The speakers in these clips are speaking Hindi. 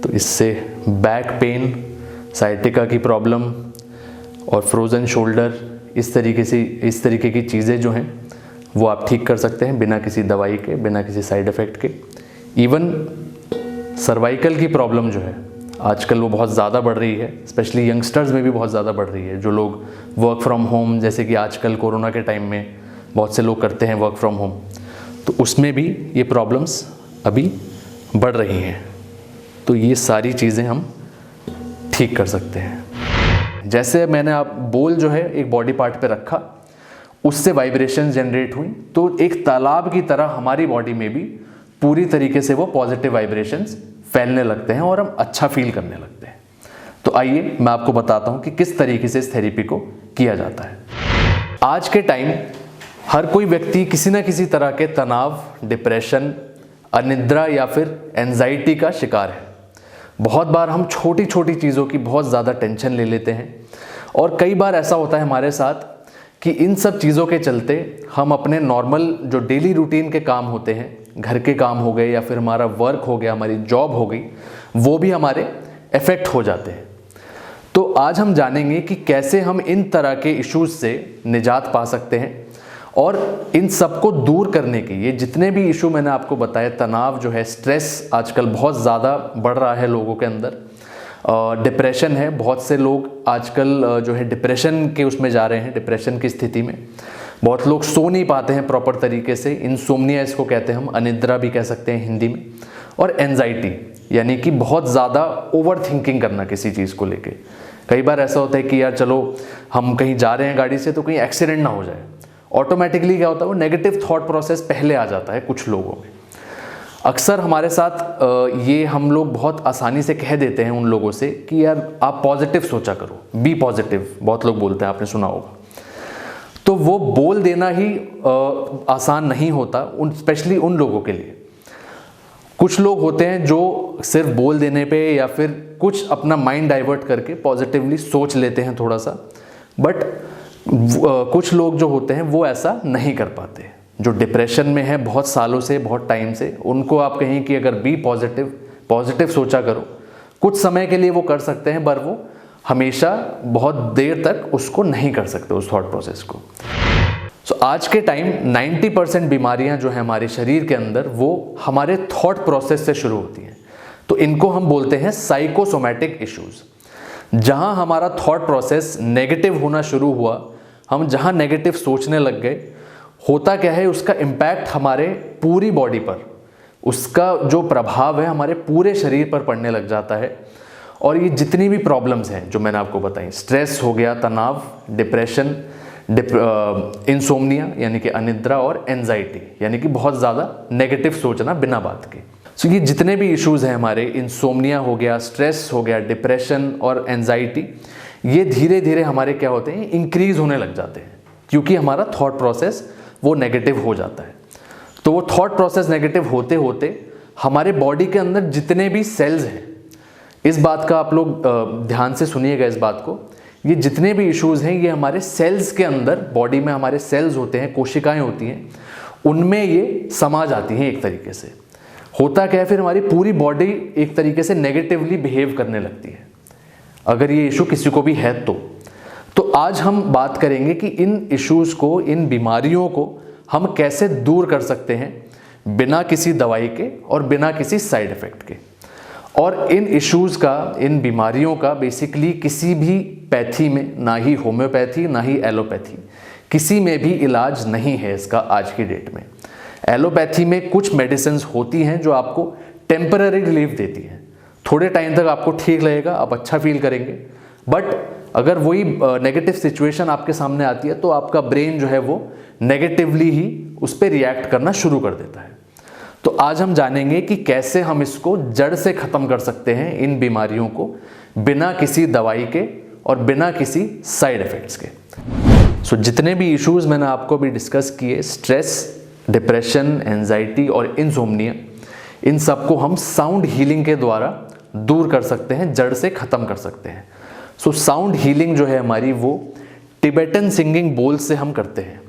तो इससे बैक पेन, साइटिका की प्रॉब्लम और फ्रोज़न शोल्डर, इस तरीके की चीज़ें जो हैं वो आप ठीक कर सकते हैं बिना किसी दवाई के, बिना किसी साइड इफ़ेक्ट के। इवन सर्वाइकल की प्रॉब्लम जो है आजकल वो बहुत ज़्यादा बढ़ रही है, स्पेशली यंगस्टर्स में भी बहुत ज़्यादा बढ़ रही है। जो लोग वर्क फ्रॉम होम, जैसे कि आजकल कोरोना के टाइम में बहुत से लोग करते हैं वर्क फ्रॉम होम, तो उसमें भी ये प्रॉब्लम्स अभी बढ़ रही हैं। तो ये सारी चीज़ें हम ठीक कर सकते हैं। जैसे मैंने आप बोल जो है एक बॉडी पार्ट पे रखा, उससे वाइब्रेशन जनरेट हुई, तो एक तालाब की तरह हमारी बॉडी में भी पूरी तरीके से वो पॉजिटिव वाइब्रेशंस फैलने लगते हैं और हम अच्छा फील करने लगते हैं। तो आइए मैं आपको बताता हूँ कि किस तरीके से इस थेरेपी को किया जाता है। आज के टाइम हर कोई व्यक्ति किसी न किसी तरह के तनाव, डिप्रेशन, अनिद्रा या फिर एंजाइटी का शिकार है। बहुत बार हम छोटी छोटी चीज़ों की बहुत ज़्यादा टेंशन ले लेते हैं और कई बार ऐसा होता है हमारे साथ कि इन सब चीज़ों के चलते हम अपने नॉर्मल जो डेली रूटीन के काम होते हैं, घर के काम हो गए या फिर हमारा वर्क हो गया, हमारी जॉब हो गई, वो भी हमारे इफ़ेक्ट हो जाते हैं। तो आज हम जानेंगे कि कैसे हम इन तरह के इश्यूज़ से निजात पा सकते हैं और इन सबको दूर करने की, ये जितने भी इशू मैंने आपको बताए, तनाव जो है, स्ट्रेस आजकल बहुत ज़्यादा बढ़ रहा है लोगों के अंदर, डिप्रेशन है, बहुत से लोग आजकल जो है डिप्रेशन के उसमें जा रहे हैं, डिप्रेशन की स्थिति में। बहुत लोग सो नहीं पाते हैं प्रॉपर तरीके से, इंसोम्निया इसको कहते हैं हम, अनिद्रा भी कह सकते हैं हिंदी में। और एंजाइटी यानी कि बहुत ज़्यादा ओवर थिंकिंग करना किसी चीज़ को लेके। कई बार ऐसा होता है कि यार चलो हम कहीं जा रहे हैं गाड़ी से तो कहीं एक्सीडेंट ना हो जाए, ऑटोमेटिकली क्या होता है वो नेगेटिव थॉट प्रोसेस पहले आ जाता है कुछ लोगों में। अक्सर हमारे साथ ये हम लोग बहुत आसानी से कह देते हैं उन लोगों से कि यार आप पॉजिटिव सोचा करो, बी पॉजिटिव, बहुत लोग बोलते हैं, आपने सुना होगा। तो वो बोल देना ही आसान नहीं होता, स्पेशली उन लोगों के लिए। कुछ लोग होते हैं जो सिर्फ बोल देने पे या फिर कुछ अपना माइंड डाइवर्ट करके पॉजिटिवली सोच लेते हैं थोड़ा सा, बट कुछ लोग जो होते हैं वो ऐसा नहीं कर पाते। जो डिप्रेशन में है बहुत सालों से, बहुत टाइम से, उनको आप कहें कि अगर बी पॉजिटिव सोचा करो, कुछ समय के लिए वो कर सकते हैं, पर वो हमेशा बहुत देर तक उसको नहीं कर सकते, उस थॉट प्रोसेस को। सो आज के टाइम 90% बीमारियां जो है हमारे शरीर के अंदर, वो हमारे थॉट प्रोसेस से शुरू होती हैं। तो इनको हम बोलते हैं साइकोसोमैटिक इश्यूज। जहां हमारा थॉट प्रोसेस नेगेटिव होना शुरू हुआ, हम जहां नेगेटिव सोचने लग गए, होता क्या है उसका इम्पैक्ट हमारे पूरी बॉडी पर, उसका जो प्रभाव है हमारे पूरे शरीर पर पड़ने लग जाता है। और ये जितनी भी प्रॉब्लम्स हैं जो मैंने आपको बताई, स्ट्रेस हो गया, तनाव, डिप्रेशन, इंसोम्निया यानी कि अनिद्रा, और एंजाइटी यानी कि बहुत ज़्यादा नेगेटिव सोचना बिना बात के। सो ये जितने भी इश्यूज़ हैं हमारे, इंसोम्निया हो गया, स्ट्रेस हो गया, डिप्रेशन और एंजाइटी, ये धीरे धीरे हमारे क्या होते हैं, इंक्रीज़ होने लग जाते हैं, क्योंकि हमारा थॉट प्रोसेस वो नेगेटिव हो जाता है। तो वो थॉट प्रोसेस नेगेटिव होते होते हमारे बॉडी के अंदर जितने भी सेल्स हैं, इस बात का आप लोग ध्यान से सुनिएगा इस बात को, ये जितने भी इश्यूज़ हैं ये हमारे सेल्स के अंदर, बॉडी में हमारे सेल्स होते हैं, कोशिकाएं होती हैं, उनमें ये समा जाती हैं एक तरीके से। होता क्या है, फिर हमारी पूरी बॉडी एक तरीके से नेगेटिवली बिहेव करने लगती है, अगर ये इशू किसी को भी है तो आज हम बात करेंगे कि इन इश्यूज़ को, इन बीमारियों को हम कैसे दूर कर सकते हैं बिना किसी दवाई के और बिना किसी साइड इफ़ेक्ट के। और इन इश्यूज़ का, इन बीमारियों का बेसिकली किसी भी पैथी में, ना ही होम्योपैथी ना ही एलोपैथी, किसी में भी इलाज नहीं है इसका आज की डेट में। एलोपैथी में कुछ मेडिसिन्स होती हैं जो आपको टेम्पररी रिलीफ देती हैं, थोड़े टाइम तक आपको ठीक लगेगा, आप अच्छा फील करेंगे, बट अगर वही नेगेटिव सिचुएशन आपके सामने आती है तो आपका ब्रेन जो है वो नेगेटिवली ही उस पर रिएक्ट करना शुरू कर देता है। तो आज हम जानेंगे कि कैसे हम इसको जड़ से ख़त्म कर सकते हैं, इन बीमारियों को, बिना किसी दवाई के और बिना किसी साइड इफ़ेक्ट्स के। सो जितने भी इश्यूज़ मैंने आपको भी डिस्कस किए, स्ट्रेस, डिप्रेशन, एंजाइटी और इंसोम्निया, इन सबको हम साउंड हीलिंग के द्वारा दूर कर सकते हैं, जड़ से ख़त्म कर सकते हैं। सो साउंड हीलिंग जो है हमारी, वो टिबेटन सिंगिंग बोल्स से हम करते हैं।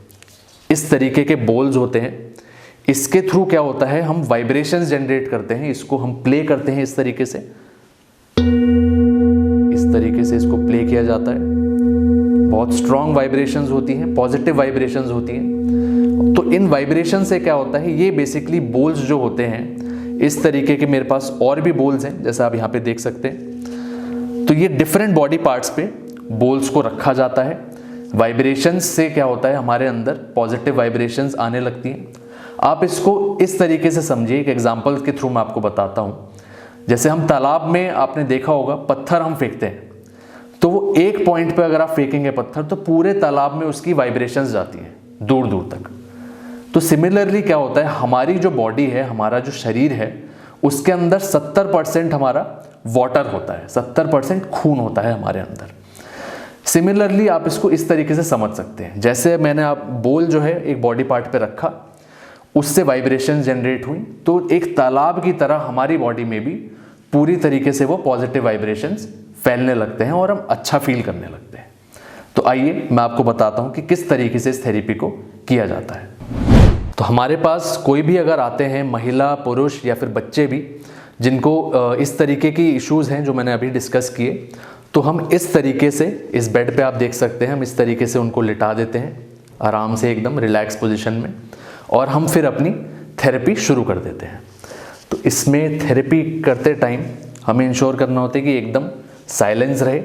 इस तरीके के बोल्स होते हैं, इसके थ्रू क्या होता है, हम वाइब्रेशंस जनरेट करते हैं, इसको हम प्ले करते हैं इस तरीके से, इस तरीके से इसको प्ले किया जाता है। बहुत स्ट्रॉन्ग वाइब्रेशंस होती हैं, पॉजिटिव वाइब्रेशंस होती हैं। तो इन वाइब्रेशन से क्या होता है, ये बेसिकली बोल्स जो होते हैं, इस तरीके के मेरे पास और भी बोल्स हैं, जैसा आप यहाँ पे देख सकते हैं। तो ये डिफरेंट बॉडी पार्ट्स पे बोल्स को रखा जाता है। वाइब्रेशंस से क्या होता है, हमारे अंदर पॉजिटिव वाइब्रेशंस आने लगती हैं। आप इसको इस तरीके से समझिए, एक एग्जांपल के थ्रू मैं आपको बताता हूँ। जैसे हम तालाब में, आपने देखा होगा, पत्थर हम फेंकते हैं, तो वो एक पॉइंट पे अगर आप फेंकेंगे पत्थर, तो पूरे तालाब में उसकी वाइब्रेशंस जाती हैं दूर दूर तक। तो सिमिलरली क्या होता है, हमारी जो बॉडी है, हमारा जो शरीर है, उसके अंदर 70% हमारा वाटर होता है, 70% खून होता है हमारे अंदर। सिमिलरली आप इसको इस तरीके से समझ सकते हैं, जैसे मैंने आप बोल जो है एक बॉडी पार्ट पे रखा, उससे वाइब्रेशन जनरेट हुई, तो एक तालाब की तरह हमारी बॉडी में भी पूरी तरीके से वो पॉजिटिव वाइब्रेशंस फैलने लगते हैं और हम अच्छा फील करने लगते हैं। तो आइए मैं आपको बताता हूं कि किस तरीके से इस थेरेपी को किया जाता है। तो हमारे पास कोई भी अगर आते हैं, महिला, पुरुष या फिर बच्चे भी, जिनको इस तरीके की इश्यूज़ हैं जो मैंने अभी डिस्कस किए, तो हम इस तरीके से, इस बेड पे आप देख सकते हैं, हम इस तरीके से उनको लिटा देते हैं आराम से, एकदम रिलैक्स पोजीशन में, और हम फिर अपनी थेरेपी शुरू कर देते हैं। तो इसमें थेरेपी करते टाइम हमें इंश्योर करना होता है कि एकदम साइलेंस रहे।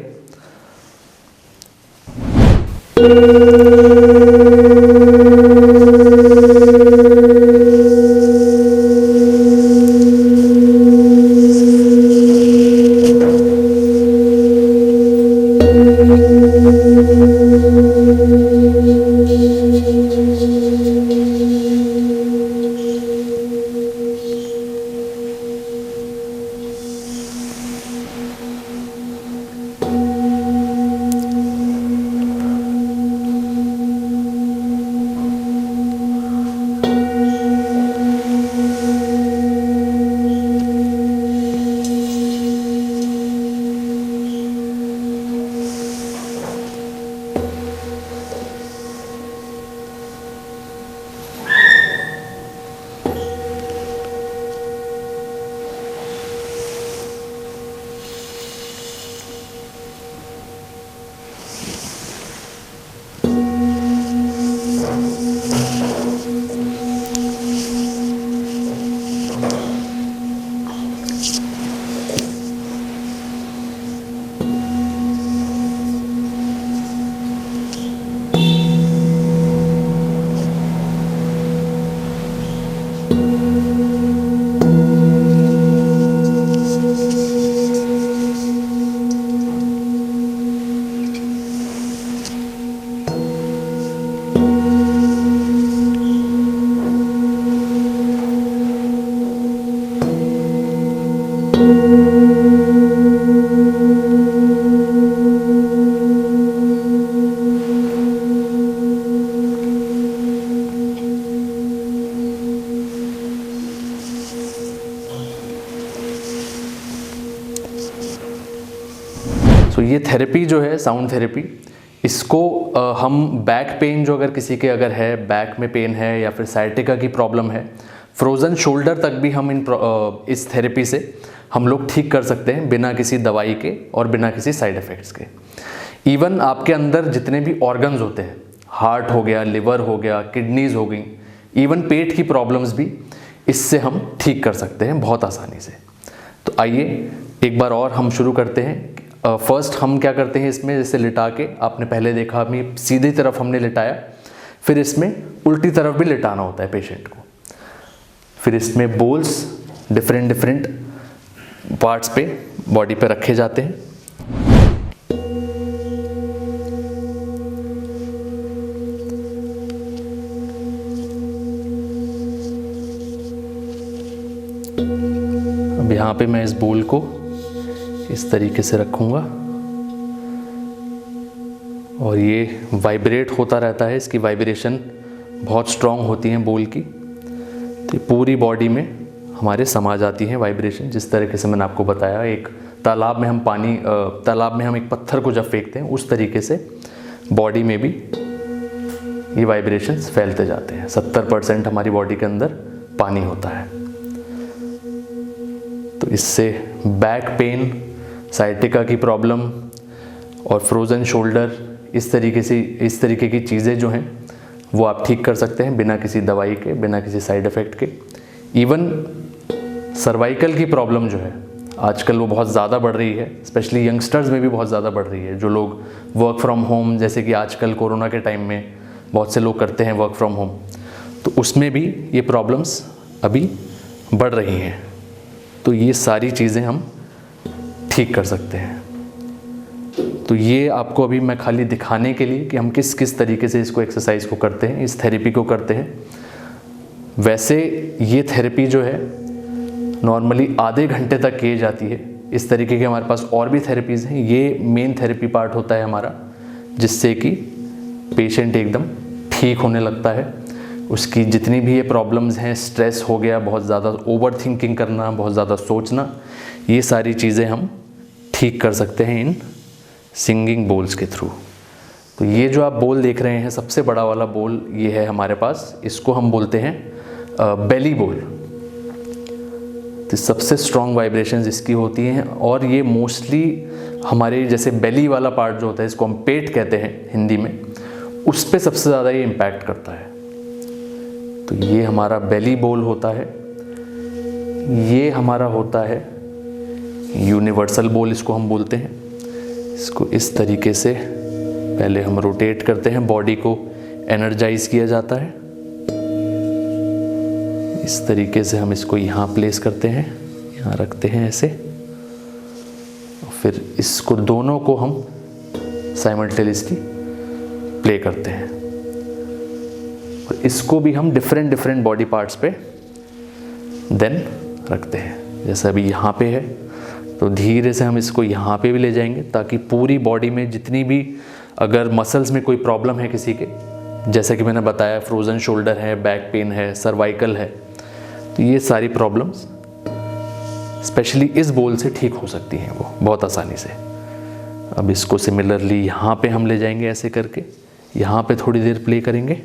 तो ये थेरेपी जो है, साउंड थेरेपी, इसको हम बैक पेन जो अगर किसी के अगर है, बैक में पेन है या फिर साइटिका की प्रॉब्लम है, फ्रोज़न शोल्डर तक भी हम इस थेरेपी से हम लोग ठीक कर सकते हैं बिना किसी दवाई के और बिना किसी साइड इफ़ेक्ट्स के। इवन आपके अंदर जितने भी ऑर्गन्स होते हैं, हार्ट हो गया, लिवर हो गया, किडनीज़ हो गई, इवन पेट की प्रॉब्लम्स भी इससे हम ठीक कर सकते हैं बहुत आसानी से। तो आइए एक बार और हम शुरू करते हैं। फर्स्ट हम क्या करते हैं इसमें, जैसे लिटा के, आपने पहले देखा, हमें सीधी तरफ हमने लिटाया, फिर इसमें उल्टी तरफ भी लिटाना होता है पेशेंट को। फिर इसमें बोल्स डिफरेंट पार्ट्स पे, बॉडी पे रखे जाते हैं। अब यहाँ पे मैं इस बोल को इस तरीके से रखूँगा और ये वाइब्रेट होता रहता है। इसकी वाइब्रेशन बहुत स्ट्रॉन्ग होती है बोल की, तो पूरी बॉडी में हमारे समा जाती हैं वाइब्रेशन। जिस तरीके से मैंने आपको बताया, एक तालाब में हम तालाब में हम एक पत्थर को जब फेंकते हैं, उस तरीके से बॉडी में भी ये वाइब्रेशंस फैलते जाते हैं। 70% हमारी बॉडी के अंदर पानी होता है। तो इससे बैक पेन, साइटिका की प्रॉब्लम और फ्रोज़न शोल्डर, इस तरीके की चीज़ें जो हैं वो आप ठीक कर सकते हैं बिना किसी दवाई के, बिना किसी साइड इफ़ेक्ट के। इवन सर्वाइकल की प्रॉब्लम जो है आजकल वो बहुत ज़्यादा बढ़ रही है, स्पेशली यंगस्टर्स में भी बहुत ज़्यादा बढ़ रही है। जो लोग वर्क फ्रॉम होम, जैसे कि आजकल कोरोना के टाइम में बहुत से लोग करते हैं वर्क फ्रॉम होम, तो उसमें भी ये प्रॉब्लम्स अभी बढ़ रही हैं। तो ये सारी चीज़ें हम ठीक कर सकते हैं। तो ये आपको अभी मैं खाली दिखाने के लिए कि हम किस किस तरीके से इसको एक्सरसाइज को करते हैं, इस थेरेपी को करते हैं। वैसे ये थेरेपी जो है नॉर्मली आधे घंटे तक की जाती है। इस तरीके के हमारे पास और भी थेरेपीज़ हैं। ये मेन थेरेपी पार्ट होता है हमारा, जिससे कि पेशेंट एकदम ठीक होने लगता है। उसकी जितनी भी ये प्रॉब्लम्स हैं, स्ट्रेस हो गया, बहुत ज़्यादा ओवर थिंकिंग करना, बहुत ज़्यादा सोचना, ये सारी चीज़ें हम ठीक कर सकते हैं इन सिंगिंग बोल्स के थ्रू। तो ये जो आप बोल देख रहे हैं, सबसे बड़ा वाला बोल ये है हमारे पास, इसको हम बोलते हैं बेली बोल। तो सबसे स्ट्रॉन्ग वाइब्रेशंस इसकी होती हैं और ये मोस्टली हमारे जैसे बेली वाला पार्ट जो होता है, इसको हम पेट कहते हैं हिंदी में, उस पे सबसे ज़्यादा ये इम्पैक्ट करता है। तो ये हमारा बेली बोल होता है। ये हमारा होता है यूनिवर्सल बोल, इसको हम बोलते हैं। इसको इस तरीके से पहले हम रोटेट करते हैं, बॉडी को एनर्जाइज किया जाता है। इस तरीके से हम इसको यहाँ प्लेस करते हैं, यहाँ रखते हैं ऐसे, और फिर इसको दोनों को हम साइमल्टेनियसली प्ले करते हैं। और इसको भी हम डिफरेंट बॉडी पार्ट्स पे देन रखते हैं। जैसे अभी यहाँ पे है, तो धीरे से हम इसको यहाँ पे भी ले जाएंगे, ताकि पूरी बॉडी में जितनी भी अगर मसल्स में कोई प्रॉब्लम है किसी के, जैसे कि मैंने बताया फ्रोज़न शोल्डर है, बैक पेन है, सर्वाइकल है, तो ये सारी प्रॉब्लम्स स्पेशली इस बोल से ठीक हो सकती हैं वो बहुत आसानी से। अब इसको सिमिलरली यहाँ पे हम ले जाएंगे ऐसे करके, यहाँ पे थोड़ी देर प्ले करेंगे।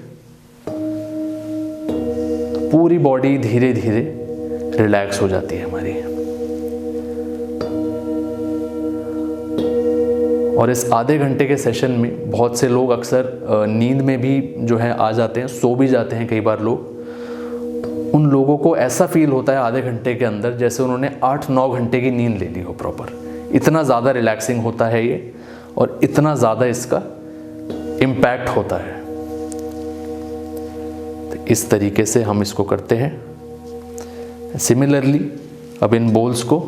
पूरी बॉडी धीरे धीरे रिलैक्स हो जाती है हमारी। और इस आधे घंटे के सेशन में बहुत से लोग अक्सर नींद में भी जो है आ जाते हैं, सो भी जाते हैं कई बार लोग। उन लोगों को ऐसा फील होता है आधे घंटे के अंदर जैसे उन्होंने 8-9 घंटे की नींद ले ली हो प्रॉपर। इतना ज़्यादा रिलैक्सिंग होता है ये, और इतना ज़्यादा इसका इम्पैक्ट होता है। तो इस तरीके से हम इसको करते हैं। सिमिलरली अब इन बोल्स को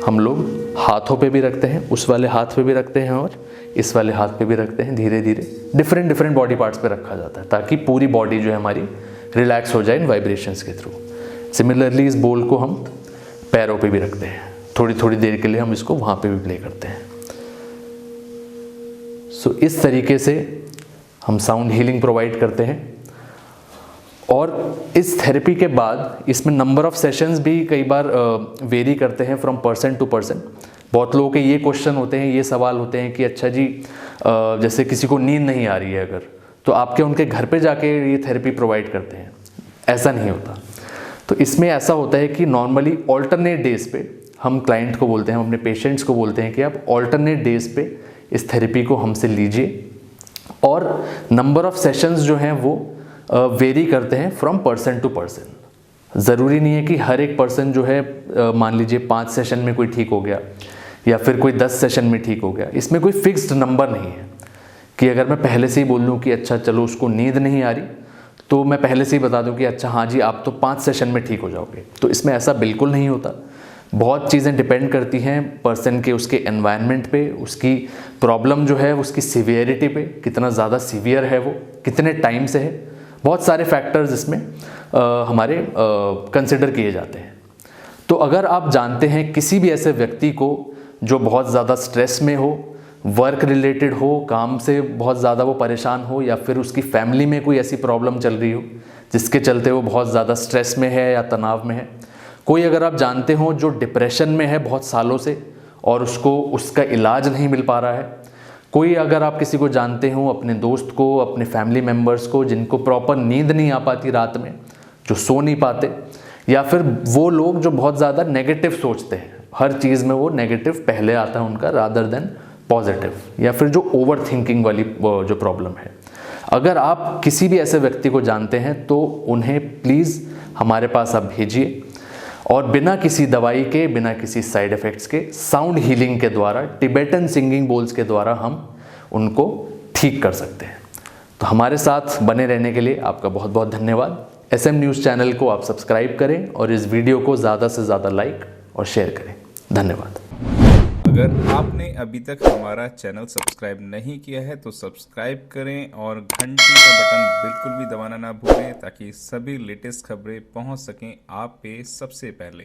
हम लोग हाथों पे भी रखते हैं, उस वाले हाथ पे भी रखते हैं और इस वाले हाथ पे भी रखते हैं। धीरे धीरे डिफरेंट बॉडी पार्ट्स पे रखा जाता है, ताकि पूरी बॉडी जो है हमारी रिलैक्स हो जाए इन वाइब्रेशंस के थ्रू। सिमिलरली इस बोल को हम पैरों पे भी रखते हैं, थोड़ी देर के लिए हम इसको वहाँ पे भी प्ले करते हैं। सो इस तरीके से हम साउंड हीलिंग प्रोवाइड करते हैं। और इस थेरेपी के बाद इसमें नंबर ऑफ़ सेशंस भी कई बार वेरी करते हैं फ्रॉम पर्सन टू पर्सन। बहुत लोगों के ये क्वेश्चन होते हैं, ये सवाल होते हैं कि अच्छा जी, जैसे किसी को नींद नहीं आ रही है अगर, तो आप क्या उनके घर पे जाके ये थेरेपी प्रोवाइड करते हैं? ऐसा नहीं होता। तो इसमें ऐसा होता है कि नॉर्मली ऑल्टरनेट डेज पे हम क्लाइंट को बोलते हैं, हम अपने पेशेंट्स को बोलते हैं कि आप ऑल्टरनेट डेज पे इस थेरेपी को हमसे लीजिए। और नंबर ऑफ़ सेशंस जो हैं वो वेरी करते हैं फ्रॉम पर्सन टू पर्सन। ज़रूरी नहीं है कि हर एक पर्सन जो है मान लीजिए 5 सेशन में कोई ठीक हो गया या फिर कोई 10 सेशन में ठीक हो गया। इसमें कोई फिक्स्ड नंबर नहीं है कि अगर मैं पहले से ही बोल दूँ कि अच्छा चलो उसको नींद नहीं आ रही, तो मैं पहले से ही बता दूँ कि अच्छा हाँ जी आप तो 5 सेशन में ठीक हो जाओगे। तो इसमें ऐसा बिल्कुल नहीं होता। बहुत चीज़ें डिपेंड करती हैं पर्सन के, उसके एनवायरनमेंट पे, उसकी प्रॉब्लम जो है उसकी सीवियरिटी पे, कितना ज़्यादा सीवियर है वो, कितने टाइम से है। बहुत सारे फैक्टर्स इसमें हमारे कंसिडर किए जाते हैं। तो अगर आप जानते हैं किसी भी ऐसे व्यक्ति को जो बहुत ज़्यादा स्ट्रेस में हो, वर्क रिलेटेड हो, काम से बहुत ज़्यादा वो परेशान हो, या फिर उसकी फैमिली में कोई ऐसी प्रॉब्लम चल रही हो जिसके चलते वो बहुत ज़्यादा स्ट्रेस में है या तनाव में है, कोई अगर आप जानते हो जो डिप्रेशन में है बहुत सालों से और उसको उसका इलाज नहीं मिल पा रहा है, कोई अगर आप किसी को जानते हो, अपने दोस्त को, अपने फैमिली मेम्बर्स को जिनको प्रॉपर नींद नहीं आ पाती रात में, जो सो नहीं पाते, या फिर वो लोग जो बहुत ज़्यादा नेगेटिव सोचते हैं, हर चीज़ में वो नेगेटिव पहले आता है उनका रादर देन पॉजिटिव, या फिर जो ओवर थिंकिंग वाली जो प्रॉब्लम है। अगर आप किसी भी ऐसे व्यक्ति को जानते हैं तो उन्हें प्लीज़ हमारे पास आप भेजिए, और बिना किसी दवाई के, बिना किसी साइड इफ़ेक्ट्स के, साउंड हीलिंग के द्वारा, टिबेटन सिंगिंग बोल्स के द्वारा हम उनको ठीक कर सकते हैं। तो हमारे साथ बने रहने के लिए आपका बहुत बहुत धन्यवाद। SM न्यूज़ चैनल को आप सब्सक्राइब करें और इस वीडियो को ज़्यादा से ज़्यादा लाइक और शेयर करें। धन्यवाद। अगर आपने अभी तक हमारा चैनल सब्सक्राइब नहीं किया है तो सब्सक्राइब करें और घंटी का बटन बिल्कुल भी दबाना ना भूलें, ताकि सभी लेटेस्ट खबरें पहुंच सकें आप पे सबसे पहले।